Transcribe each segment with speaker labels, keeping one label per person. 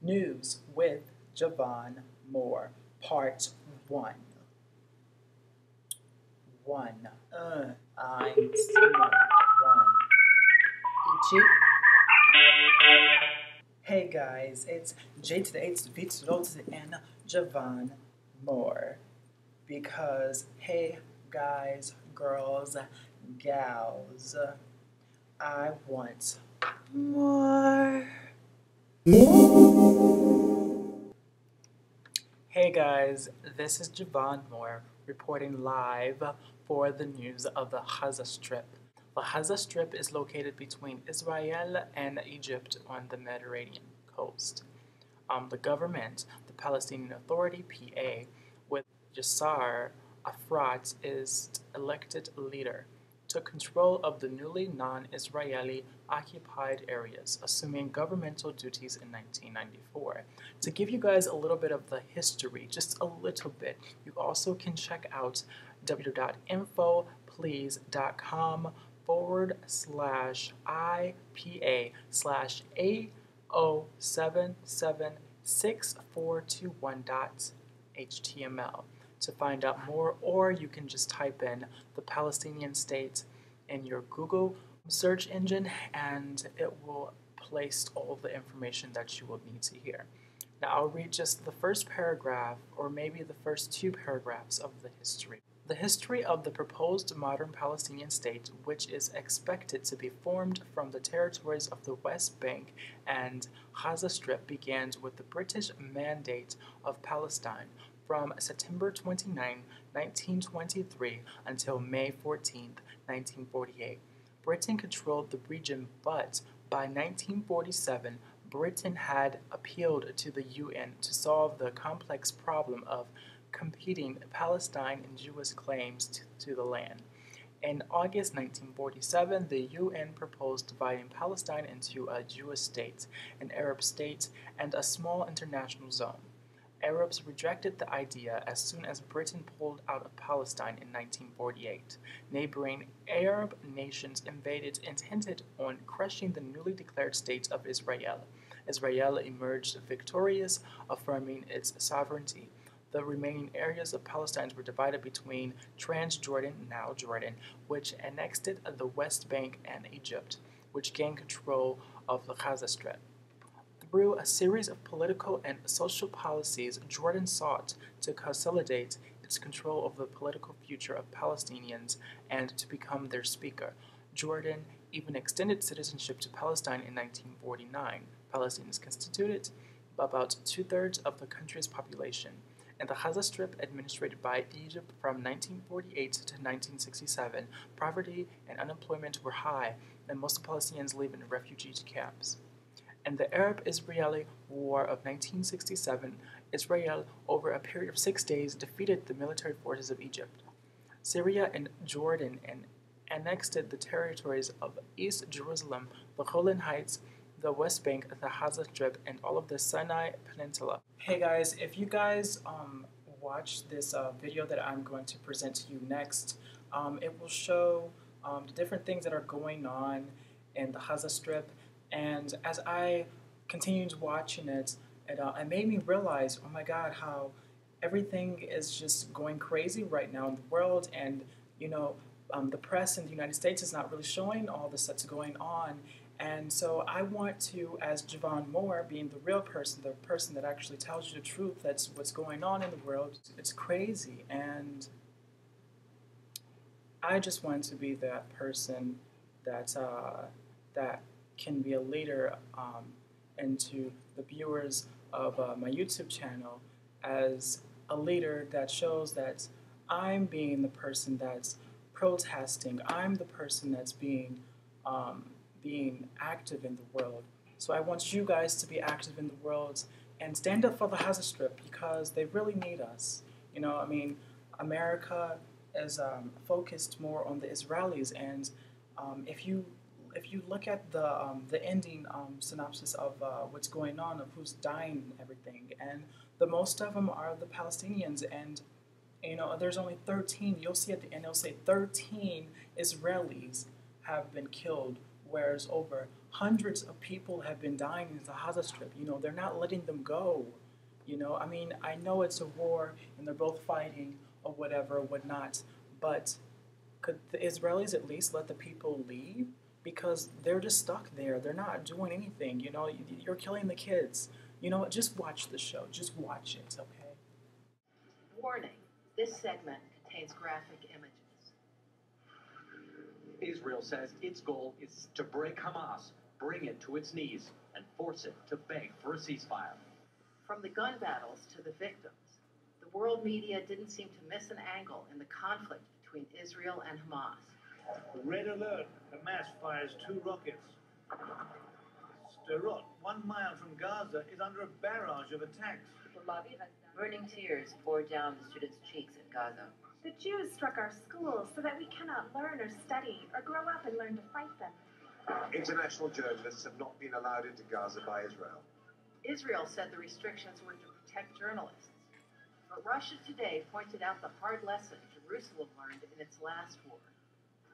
Speaker 1: News with Javon Moore, Part 1. One. I'm smart. One. Ichi. Hey guys, it's J to the H to the V to the O to the N, Javon Moore. Because, hey guys, girls, gals, I want more. Hey guys, this is Javon Moore reporting live for the news of the Gaza Strip. The Gaza Strip is located between Israel and Egypt on the Mediterranean coast. The government, the Palestinian Authority, PA, with Yasser Arafat is elected leader, took control of the newly non-Israeli occupied areas, assuming governmental duties in 1994. To give you guys a little bit of the history, just a little bit, you also can check out www.info.plies.ipa/A0776421.html to find out more, or you can just type in the Palestinian state in your Google search engine and it will place all of the information that you will need to hear. Now I'll read just the first paragraph, or maybe the first two paragraphs of the history. The history of the proposed modern Palestinian state, which is expected to be formed from the territories of the West Bank and Gaza Strip, began with the British Mandate of Palestine from September 29, 1923 until May 14, 1948. Britain controlled the region, but by 1947, Britain had appealed to the UN to solve the complex problem of competing Palestine and Jewish claims to the land. In August 1947, the UN proposed dividing Palestine into a Jewish state, an Arab state, and a small international zone. Arabs rejected the idea as soon as Britain pulled out of Palestine in 1948. Neighboring Arab nations intended on crushing the newly declared state of Israel. Israel emerged victorious, affirming its sovereignty. The remaining areas of Palestine were divided between Transjordan, now Jordan, which annexed the West Bank, and Egypt, which gained control of the Gaza Strip. Through a series of political and social policies, Jordan sought to consolidate its control of the political future of Palestinians and to become their speaker. Jordan even extended citizenship to Palestine in 1949. Palestinians constituted about two-thirds of the country's population. In the Gaza Strip, administered by Egypt from 1948 to 1967, poverty and unemployment were high, and most Palestinians live in refugee camps. In the Arab-Israeli War of 1967, Israel, over a period of 6 days, defeated the military forces of Egypt, Syria, and Jordan, and annexed the territories of East Jerusalem, the Golan Heights, the West Bank, the Gaza Strip, and all of the Sinai Peninsula. Hey guys, if you guys watch this video that I'm going to present to you next, it will show the different things that are going on in the Gaza Strip. And as I continued watching it, it made me realize, oh my God, how everything is just going crazy right now in the world. And, you know, the press in the United States is not really showing all this that's going on. And so I want to, as Javon Moore, being the real person, the person that actually tells you the truth, that's what's going on in the world. It's crazy. And I just want to be that person that can be a leader and to the viewers of my YouTube channel as a leader that shows that I'm being the person that's protesting. I'm the person that's being active in the world. So I want you guys to be active in the world and stand up for the Gaza Strip because they really need us. You know, I mean, America is focused more on the Israelis, and if you look at the ending synopsis of what's going on, of who's dying and everything, and the most of them are the Palestinians, and you know, there's only 13. You'll see at the end, it'll say 13 Israelis have been killed, whereas over Hundreds of people have been dying in the Gaza Strip. They're not letting them go. I mean, I know it's a war and they're both fighting or whatever, whatnot, but could the Israelis at least let the people leave? Because they're just stuck there. They're not doing anything. You're killing the kids. Just watch the show. Just watch it, okay?
Speaker 2: Warning, this segment contains graphic images.
Speaker 3: Israel says its goal is to break Hamas, bring it to its knees, and force it to beg for a ceasefire.
Speaker 2: From the gun battles to the victims, the world media didn't seem to miss an angle in the conflict between Israel and Hamas.
Speaker 4: Red alert, Hamas fires 2 rockets. Sderot, 1 mile from Gaza, is under a barrage of attacks.
Speaker 2: Burning tears poured down the students' cheeks in Gaza.
Speaker 5: The Jews struck our schools so that we cannot learn or study or grow up and learn to fight them.
Speaker 6: International journalists have not been allowed into Gaza by Israel.
Speaker 2: Israel said the restrictions were to protect journalists. But Russia Today pointed out the hard lesson Jerusalem learned in its last war.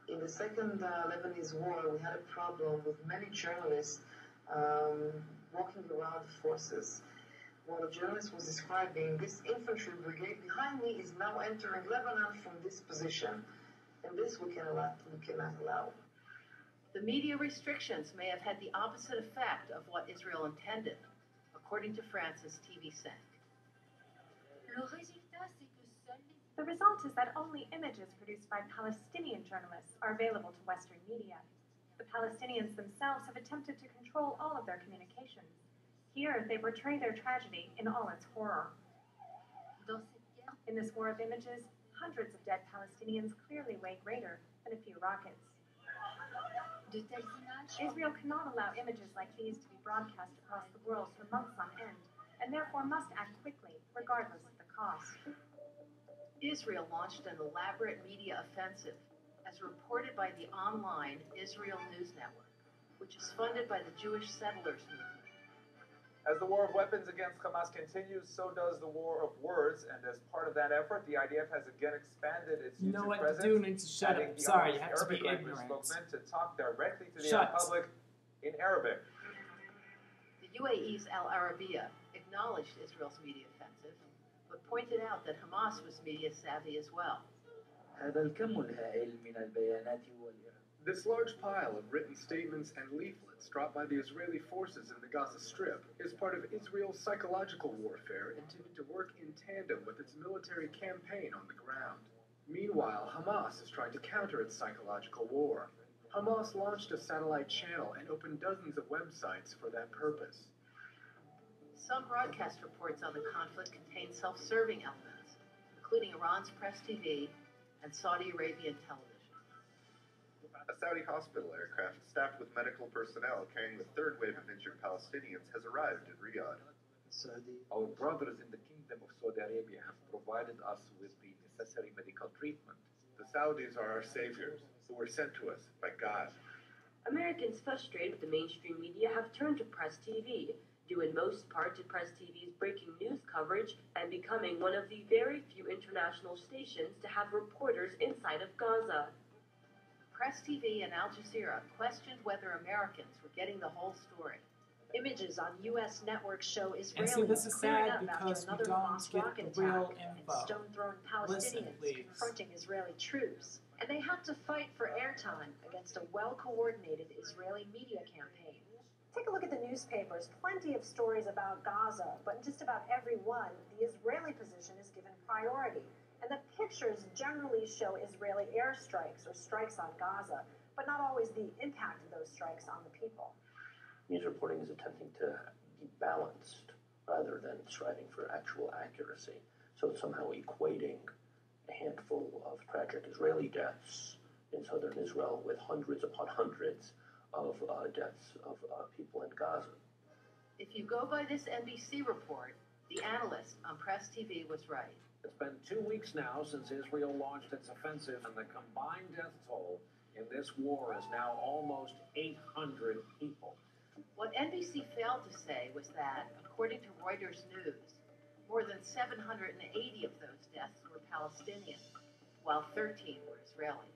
Speaker 7: In the second Lebanese war, we had a problem with many journalists walking around the forces. While the journalist was describing, this infantry brigade behind me is now entering Lebanon from this position. And this we cannot allow.
Speaker 2: The media restrictions may have had the opposite effect of what Israel intended, according to France's TV 5.
Speaker 5: The result is that only images produced by Palestinian journalists are available to Western media. The Palestinians themselves have attempted to control all of their communications. Here, they portray their tragedy in all its horror. In this war of images, hundreds of dead Palestinians clearly weigh greater than a few rockets. Israel cannot allow images like these to be broadcast across the world for months on end, and therefore must act quickly, regardless of the cost.
Speaker 2: Israel launched an elaborate media offensive, as reported by the online Israel News Network, which is funded by the Jewish settlers movement.
Speaker 8: As the war of weapons against Hamas continues, so does the war of words, and as part of that effort, the IDF has again expanded its
Speaker 1: You know
Speaker 8: YouTube
Speaker 1: what,
Speaker 8: presence,
Speaker 1: dude needs to shut up.
Speaker 8: the
Speaker 1: Sorry, you
Speaker 8: Arabic
Speaker 1: have to be
Speaker 8: language
Speaker 1: ignorant.
Speaker 8: spokesman to talk directly to the
Speaker 1: Shut.
Speaker 8: public in Arabic.
Speaker 2: The UAE's Al Arabiya acknowledged Israel's media offensive, but pointed out that Hamas was media savvy as well.
Speaker 9: This large pile of written statements and leaflets dropped by the Israeli forces in the Gaza Strip is part of Israel's psychological warfare intended to work in tandem with its military campaign on the ground. Meanwhile, Hamas is trying to counter its psychological war. Hamas launched a satellite channel and opened dozens of websites for that purpose.
Speaker 2: Some broadcast reports on the conflict contain self-serving elements, including Iran's Press TV and Saudi Arabian television.
Speaker 10: A Saudi hospital aircraft staffed with medical personnel carrying the 3rd wave of injured Palestinians has arrived in Riyadh.
Speaker 3: Our brothers in the Kingdom of Saudi Arabia have provided us with the necessary medical treatment.
Speaker 10: The Saudis are our saviors, who were sent to us by God.
Speaker 11: Americans frustrated with the mainstream media have turned to Press TV, due in most part to Press TV's breaking news coverage and becoming one of the very few international stations to have reporters inside of Gaza.
Speaker 2: Press TV and Al Jazeera questioned whether Americans were getting the whole story.
Speaker 12: Images on U.S. networks show
Speaker 1: And see,
Speaker 12: Israelis
Speaker 1: this is
Speaker 12: clearing
Speaker 1: sad
Speaker 12: up after
Speaker 1: because we
Speaker 12: another
Speaker 1: don't
Speaker 12: Hamas
Speaker 1: get
Speaker 12: rocket
Speaker 1: the real
Speaker 12: attack and
Speaker 1: info.
Speaker 12: stone-thrown
Speaker 1: Listen,
Speaker 12: Palestinians
Speaker 1: please.
Speaker 12: confronting Israeli troops. And they have to fight for airtime against a well-coordinated Israeli media campaign. Take a look at the newspapers. Plenty of stories about Gaza, but in just about every one, the Israeli position is given priority. And the pictures generally show Israeli airstrikes or strikes on Gaza, but not always the impact of those strikes on the people.
Speaker 13: News reporting is attempting to be balanced rather than striving for actual accuracy. So it's somehow equating a handful of tragic Israeli deaths in southern Israel with hundreds upon hundreds of deaths of people in Gaza.
Speaker 2: If you go by this NBC report, the analyst on Press TV was right.
Speaker 3: It's been 2 weeks now since Israel launched its offensive, and the combined death toll in this war is now almost 800 people.
Speaker 2: What NBC failed to say was that, according to Reuters News, more than 780 of those deaths were Palestinian, while 13 were Israeli.